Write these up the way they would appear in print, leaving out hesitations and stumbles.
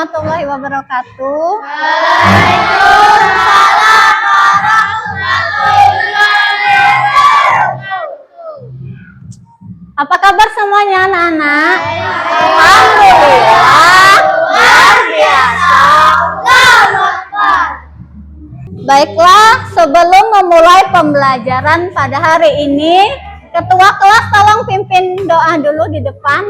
warahmatullahi wabarakatuh. Waalaikumsalam warahmatullahi wabarakatuh. Apa kabar semuanya anak-anak? Alhamdulillah, luar biasa. Baiklah, sebelum memulai pembelajaran pada hari ini, Ketua kelas tolong pimpin doa dulu di depan.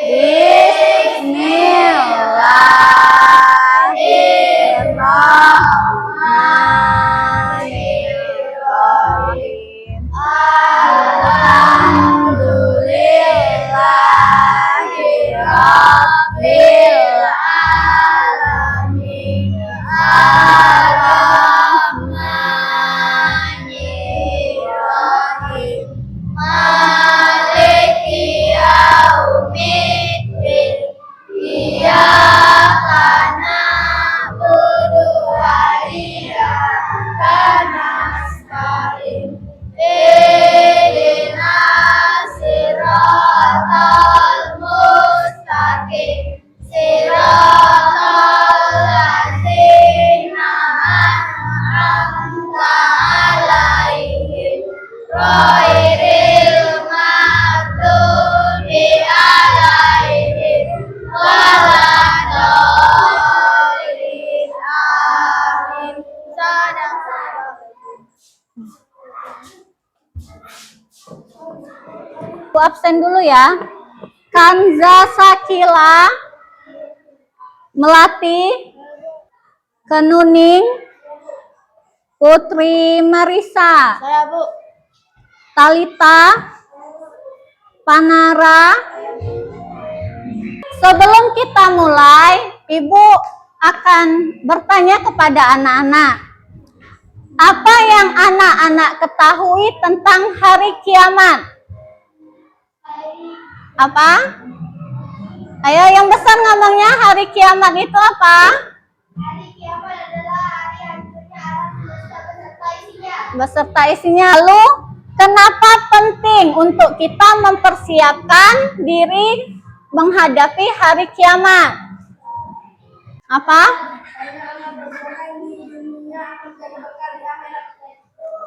Bismillahirrahmanirrahim. Alhamdulillahirabbil alamin. Arrahmanirrahim. Maliki yaumiddin. Iyyaka na'budu wa iyyaka nasta'in. Ihdinas siratal mustaqim. Siratal ladzina an'amta 'alaihim ghairil maghdubi 'alaihim waladdallin. Amin. Aku absen dulu ya. Kanza Sakila, Melati, Kenuning, Putri Marisa, Saya, Bu. Talita, Panara. Sebelum kita mulai, Ibu akan bertanya kepada anak-anak. Apa yang anak-anak ketahui tentang hari kiamat? Apa? Ayo yang besar ngomongnya, hari kiamat itu apa? Hari kiamat adalah hari hancurnya alam semesta beserta isinya. Beserta isinya. Lalu, kenapa penting untuk kita mempersiapkan diri menghadapi hari kiamat? Apa?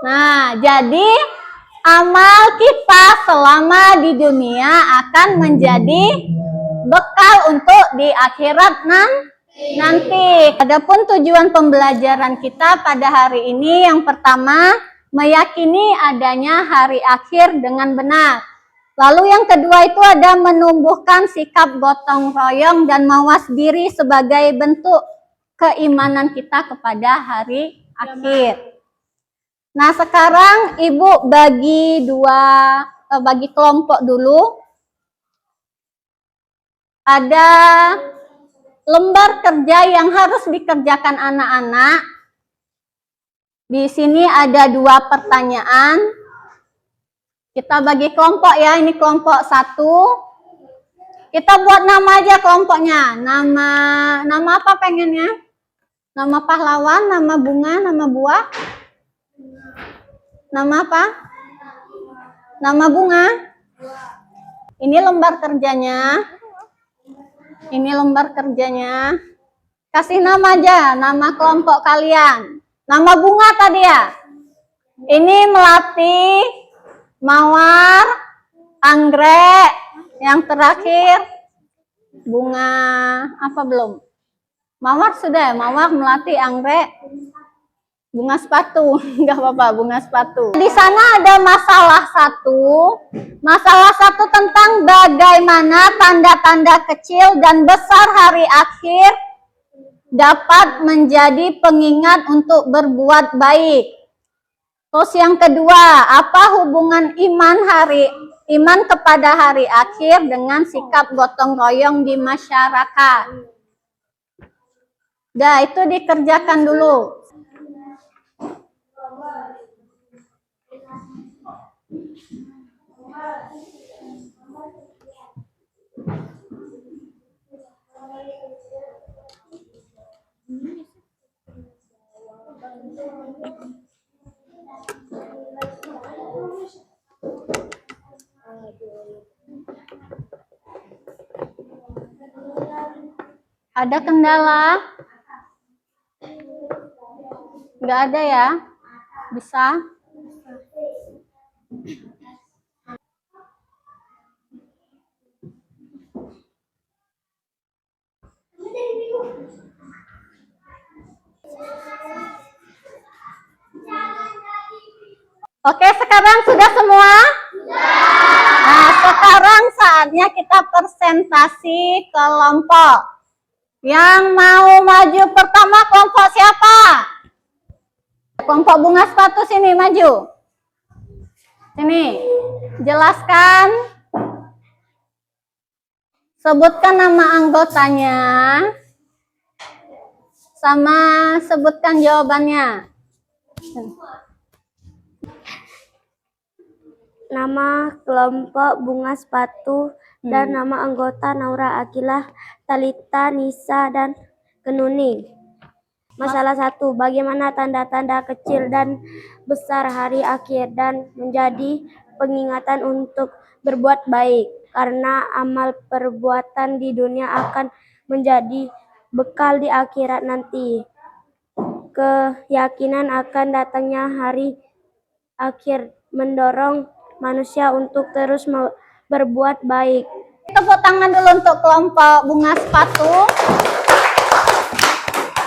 Nah, jadi amal kita selama di dunia akan menjadi bekal untuk di akhirat nanti. Adapun tujuan pembelajaran kita pada hari ini yang pertama, meyakini adanya hari akhir dengan benar. Lalu yang kedua itu ada menumbuhkan sikap gotong royong dan mawas diri sebagai bentuk keimanan kita kepada hari akhir. Nah, sekarang Ibu bagi kelompok dulu. Ada lembar kerja yang harus dikerjakan anak-anak. Di sini ada 2 pertanyaan. Kita bagi kelompok ya, ini kelompok 1. Kita buat nama aja kelompoknya. Nama apa pengennya? Nama pahlawan, nama bunga, nama buah? Nama apa? Nama bunga? Ini lembar kerjanya. Ini lembar kerjanya. Kasih nama aja, nama kelompok kalian. Nama bunga tadi ya. Ini Melati, Mawar, Anggrek. Yang terakhir bunga apa belum? Mawar sudah ya, Mawar, Melati, Anggrek. Bunga sepatu, nggak apa-apa, bunga sepatu. Di sana ada masalah 1. Masalah 1 tentang bagaimana tanda-tanda kecil dan besar hari akhir dapat menjadi pengingat untuk berbuat baik. Terus yang kedua, apa hubungan iman kepada hari akhir dengan sikap gotong royong di masyarakat? Dah, itu dikerjakan dulu. Ada kendala? Nggak ada ya? Bisa? Oke, sekarang sudah semua? Nah, sekarang saatnya kita presentasi kelompok. Yang mau maju pertama kelompok siapa? Kelompok bunga sepatu sini maju. Sini, jelaskan. Sebutkan nama anggotanya. Sama sebutkan jawabannya. Nama kelompok bunga sepatu dan nama anggota Naura Akilah, Talita, Nisa, dan Kenuni. Masalah 1. Bagaimana tanda-tanda kecil dan besar hari akhir dan menjadi pengingatan untuk berbuat baik, karena amal perbuatan di dunia akan menjadi bekal di akhirat nanti. Keyakinan akan datangnya hari akhir mendorong manusia untuk terus berbuat baik. Tepuk tangan dulu untuk kelompok bunga sepatu.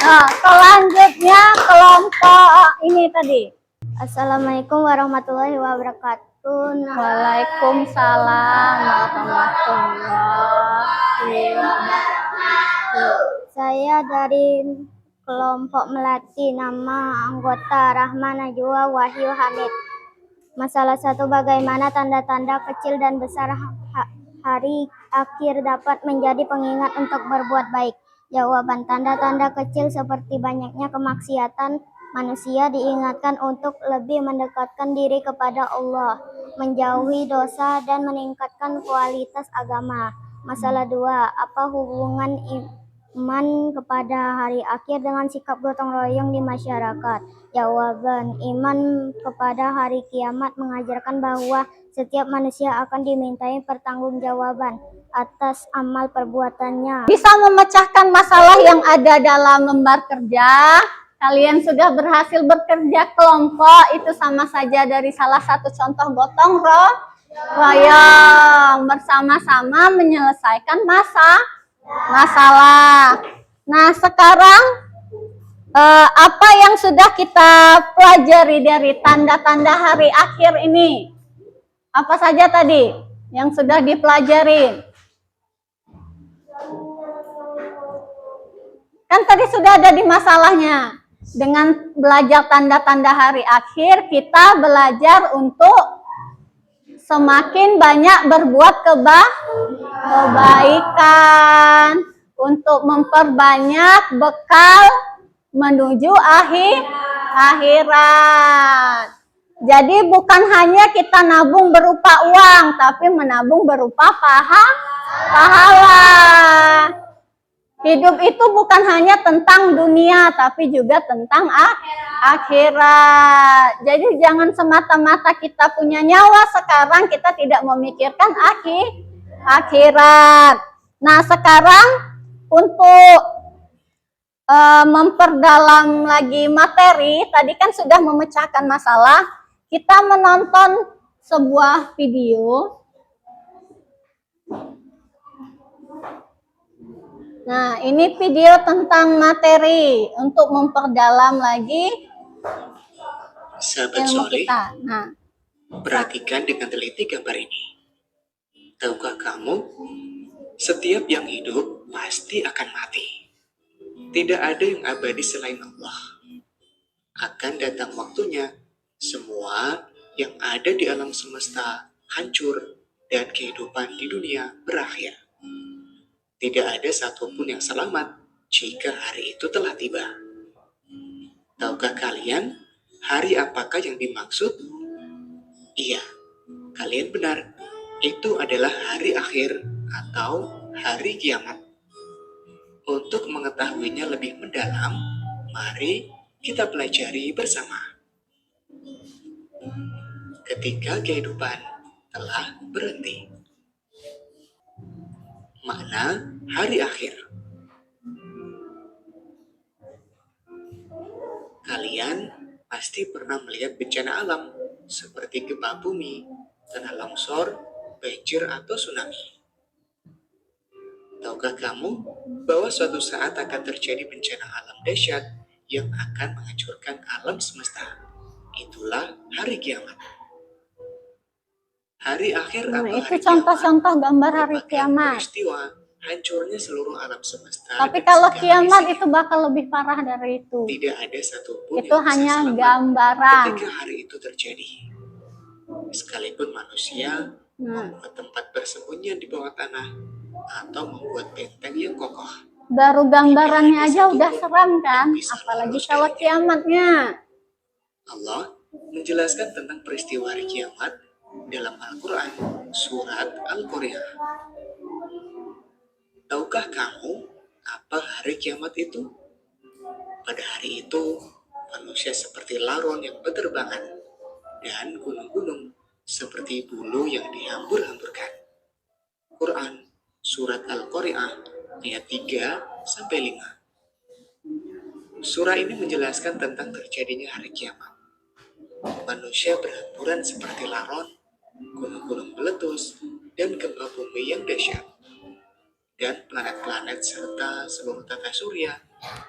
Nah, selanjutnya kelompok ini tadi. Assalamualaikum warahmatullahi wabarakatuh. Waalaikumsalam warahmatullahi wabarakatuh. Saya dari kelompok Melati, nama anggota Rahman Najwa Wahyu Hamid. Masalah 1. Bagaimana tanda-tanda kecil dan besar hari akhir dapat menjadi pengingat untuk berbuat baik? Jawaban: tanda-tanda kecil seperti banyaknya kemaksiatan manusia diingatkan untuk lebih mendekatkan diri kepada Allah, menjauhi dosa, dan meningkatkan kualitas agama. Masalah 2. Apa hubungan iman kepada hari akhir dengan sikap gotong royong di masyarakat? Jawaban: iman kepada hari kiamat mengajarkan bahwa setiap manusia akan dimintai pertanggungjawaban atas amal perbuatannya. Bisa memecahkan masalah yang ada dalam lembar kerja. Kalian sudah berhasil bekerja kelompok, itu sama saja dari salah satu contoh gotong royong, bersama-sama menyelesaikan masalah. Nah, sekarang apa yang sudah kita pelajari dari tanda-tanda hari akhir ini? Apa saja tadi yang sudah dipelajari? Kan tadi sudah ada di masalahnya. Dengan belajar tanda-tanda hari akhir, kita belajar untuk semakin banyak berbuat kebaikan, untuk memperbanyak bekal menuju akhirat. Jadi bukan hanya kita nabung berupa uang, tapi menabung berupa pahala. Hidup itu bukan hanya tentang dunia, tapi juga tentang akhirat. Jadi jangan semata-mata kita punya nyawa sekarang, kita tidak memikirkan akhirat. Nah, sekarang untuk memperdalam lagi materi, tadi kan sudah memecahkan masalah, kita menonton sebuah video. Nah, ini video tentang materi untuk memperdalam lagi Sahabat ilmu soleh, kita. Nah, perhatikan dengan teliti gambar ini. Tahukah kamu, setiap yang hidup pasti akan mati. Tidak ada yang abadi selain Allah. Akan datang waktunya, semua yang ada di alam semesta hancur dan kehidupan di dunia berakhir. Tidak ada satupun yang selamat jika hari itu telah tiba. Tahukah kalian hari apakah yang dimaksud? Iya, kalian benar. Itu adalah hari akhir atau hari kiamat. Untuk mengetahuinya lebih mendalam, mari kita pelajari bersama. Ketika kehidupan telah berhenti. Makna hari akhir. Kalian pasti pernah melihat bencana alam seperti gempa bumi, tanah longsor, banjir, atau tsunami. Tahukah kamu bahwa suatu saat akan terjadi bencana alam dahsyat yang akan menghancurkan alam semesta? Itulah hari kiamat. Hari akhir Nah, atau itu hari kiamat contoh-contoh gambar hari merupakan kiamat. peristiwa hancurnya seluruh alam semesta. Tapi dan kalau segala kiamat isinya. itu bakal lebih parah dari itu. Tidak ada satupun Itu yang bisa hanya selamat gambaran. ketika hari itu terjadi. Sekalipun manusia membuat tempat persembunyian di bawah tanah atau membuat benteng yang kokoh. Baru gambarannya aja udah satupun seram kan, yang bisa apalagi lolos kalau darinya. kiamatnya. Allah menjelaskan tentang peristiwa hari kiamat dalam Al-Quran, surat Al-Qari'ah. Tahukah kamu apa hari kiamat itu? Pada hari itu, manusia seperti laron yang berterbangan, dan gunung-gunung seperti bulu yang dihambur-hamburkan. Quran, surat Al-Qari'ah, ayat 3-5. Surah ini menjelaskan tentang terjadinya hari kiamat. Manusia berhamburan seperti laron, gunung-gunung meletus, dan gempa bumi yang dahsyat. Dan planet-planet serta seluruh tata surya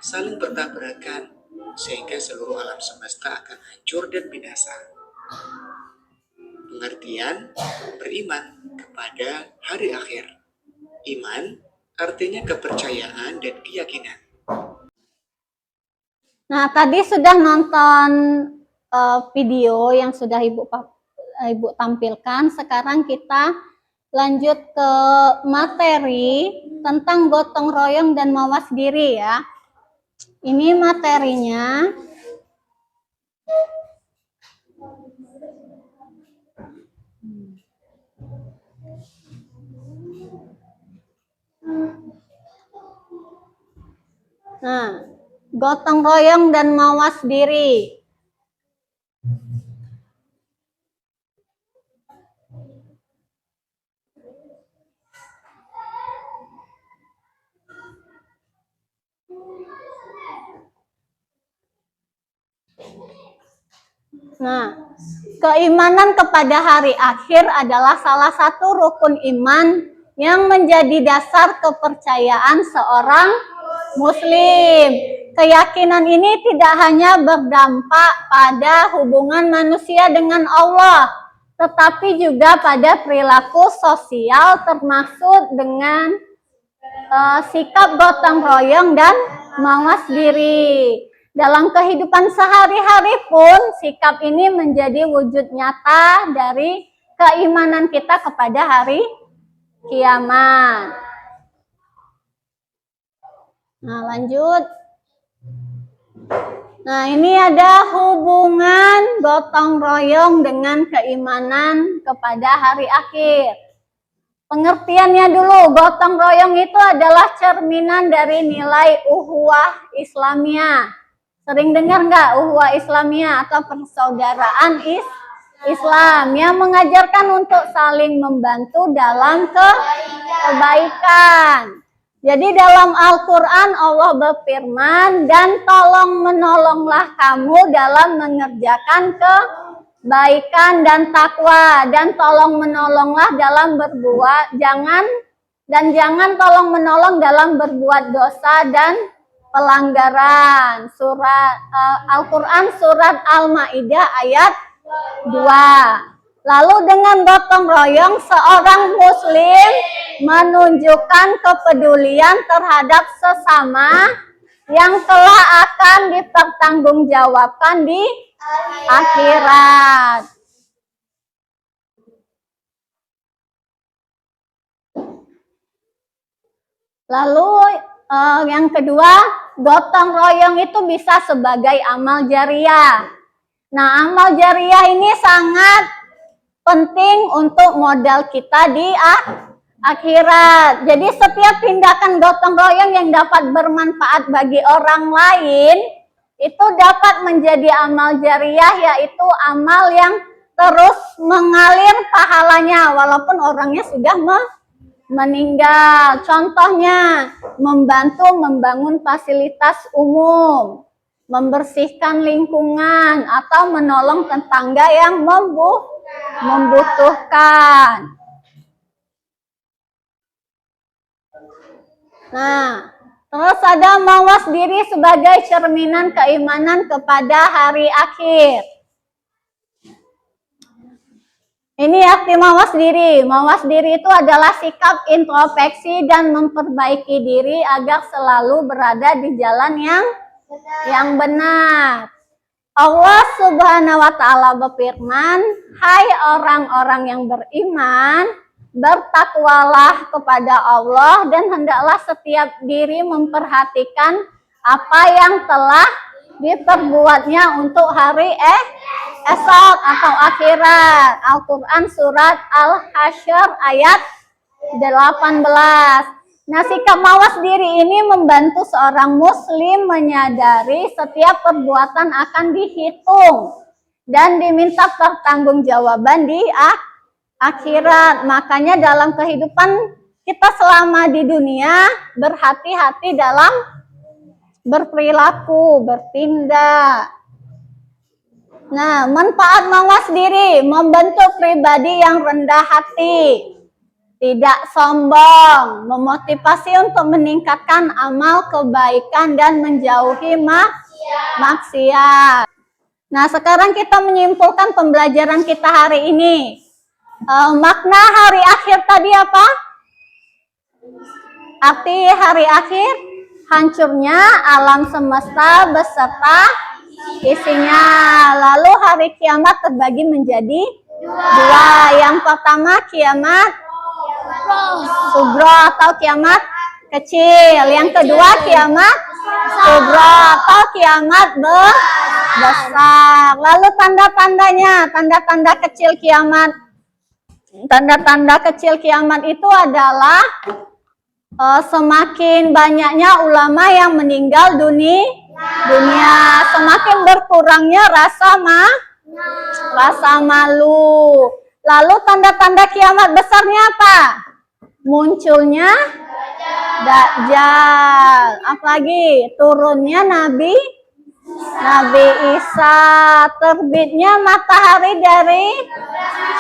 saling bertabrakan sehingga seluruh alam semesta akan hancur dan binasa. Pengertian beriman kepada hari akhir. Iman artinya kepercayaan dan keyakinan. Nah, tadi sudah nonton video yang sudah Ibu tampilkan. Sekarang kita lanjut ke materi tentang gotong royong dan mawas diri ya. Ini materinya. Nah, gotong royong dan mawas diri. Nah, keimanan kepada hari akhir adalah salah satu rukun iman yang menjadi dasar kepercayaan seorang Muslim. Keyakinan ini tidak hanya berdampak pada hubungan manusia dengan Allah, tetapi juga pada perilaku sosial termasuk dengan sikap gotong royong dan mawas diri. Dalam kehidupan sehari-hari pun sikap ini menjadi wujud nyata dari keimanan kita kepada hari kiamat. Nah, lanjut. Nah, ini ada hubungan gotong royong dengan keimanan kepada hari akhir. Pengertiannya dulu, gotong royong itu adalah cerminan dari nilai ukhuwah Islamiyah. Sering dengar nggak ukhuwah Islamiyah atau persaudaraan Islam yang mengajarkan untuk saling membantu dalam kebaikan. Jadi dalam Al-Quran Allah berfirman, dan tolong menolonglah kamu dalam mengerjakan kebaikan dan takwa, dan tolong menolonglah dalam berbuat, jangan tolong menolong dalam berbuat dosa dan pelanggaran. Surat Al-Quran surat Al-Maidah ayat 2. Lalu dengan gotong royong seorang muslim menunjukkan kepedulian terhadap sesama yang kelak akan dipertanggungjawabkan di akhirat. Lalu yang kedua, gotong royong itu bisa sebagai amal jariah. Nah, amal jariah ini sangat penting untuk modal kita di akhirat. Jadi setiap tindakan gotong royong yang dapat bermanfaat bagi orang lain itu dapat menjadi amal jariah, yaitu amal yang terus mengalir pahalanya walaupun orangnya sudah meninggal. Contohnya membantu membangun fasilitas umum, membersihkan lingkungan, atau menolong tetangga yang membutuhkan. Nah, terus ada mawas diri sebagai cerminan keimanan kepada hari akhir. Ini arti mawas diri. Mawas diri itu adalah sikap introspeksi dan memperbaiki diri agar selalu berada di jalan yang benar. Allah Subhanahu wa Ta'ala berfirman, "Hai orang-orang yang beriman, bertakwalah kepada Allah dan hendaklah setiap diri memperhatikan apa yang telah diperbuatnya untuk hari esok atau akhirat." Al-Quran surat Al-Hasyr ayat 18. Nah, sikap mawas diri ini membantu seorang muslim menyadari setiap perbuatan akan dihitung dan diminta pertanggungjawaban di akhirat. Makanya dalam kehidupan kita selama di dunia, berhati-hati dalam berperilaku, bertindak. Nah, manfaat mawas diri membentuk pribadi yang rendah hati, tidak sombong, memotivasi untuk meningkatkan amal kebaikan dan menjauhi maksiat. Nah, sekarang kita menyimpulkan pembelajaran kita hari ini. Makna hari akhir tadi apa? Arti hari akhir, hancurnya alam semesta beserta isinya. Lalu hari kiamat terbagi menjadi dua. Yang pertama kiamat Subro atau kiamat kecil. Yang kedua kiamat Subro atau kiamat besar. Lalu tanda-tandanya, tanda-tanda kecil kiamat. Tanda-tanda kecil kiamat itu adalah semakin banyaknya ulama yang meninggal dunia, semakin berkurangnya rasa malu. Lalu tanda-tanda kiamat besarnya apa? Munculnya Dajjal. Apalagi turunnya Nabi Isa, terbitnya matahari dari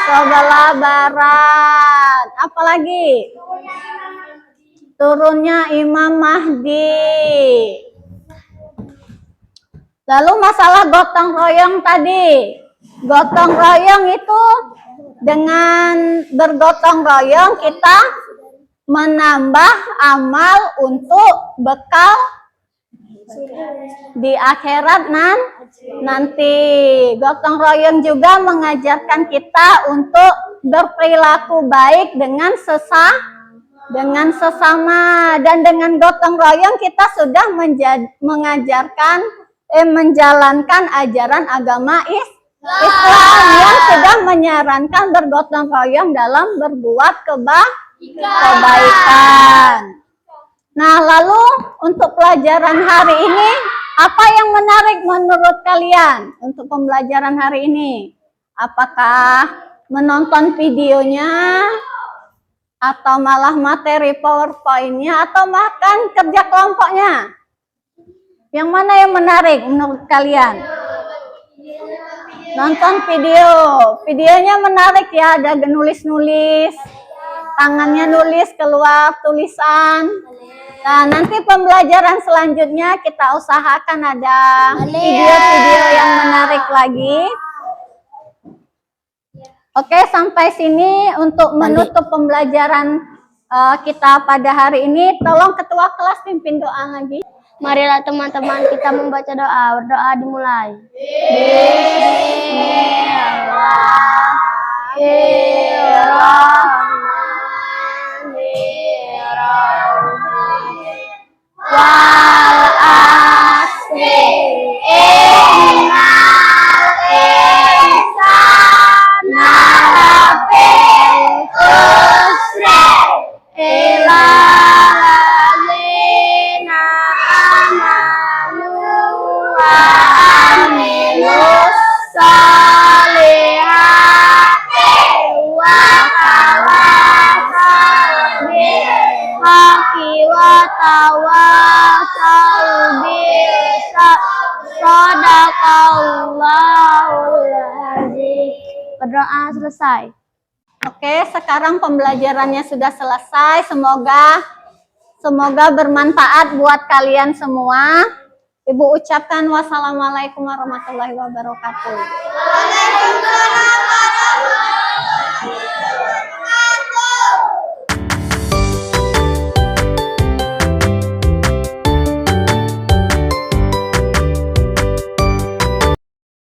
sebelah barat. Apalagi turunnya Imam Mahdi. Lalu masalah gotong royong tadi. Gotong royong itu dengan bergotong royong kita menambah amal untuk bekal di akhirat nanti. Gotong royong juga mengajarkan kita untuk berperilaku baik dengan sesama, dan dengan gotong royong kita sudah menjalankan ajaran agama Islam yang sudah menyarankan bergotong royong dalam berbuat kebaikan. Nah, lalu untuk pelajaran hari ini, apa yang menarik menurut kalian untuk pembelajaran hari ini? Apakah menonton videonya, atau malah materi PowerPoint-nya, atau makan kerja kelompoknya? Yang mana yang menarik menurut kalian? Nonton videonya menarik ya, ada nulis-nulis, tangannya nulis, keluar tulisan. Nah, nanti pembelajaran selanjutnya kita usahakan ada video-video yang menarik lagi. Oke, sampai sini untuk menutup pembelajaran kita pada hari ini. Tolong ketua kelas pimpin doa lagi. Marilah teman-teman kita membaca doa. Berdoa dimulai. Bismillahirrahmanirrahim. Wal asri innal insana lafii khusr illa allazina amanu wa amilus solihati wa tawassaw bil haqqi wa tawassaw bis sabr. Shadaqallahul azim. Berdoa selesai. Oke, sekarang pembelajarannya sudah selesai. Semoga bermanfaat buat kalian semua. Ibu ucapkan wassalamualaikum warahmatullahi wabarakatuh. Waalaikumsalam warahmatullahi wabarakatuh.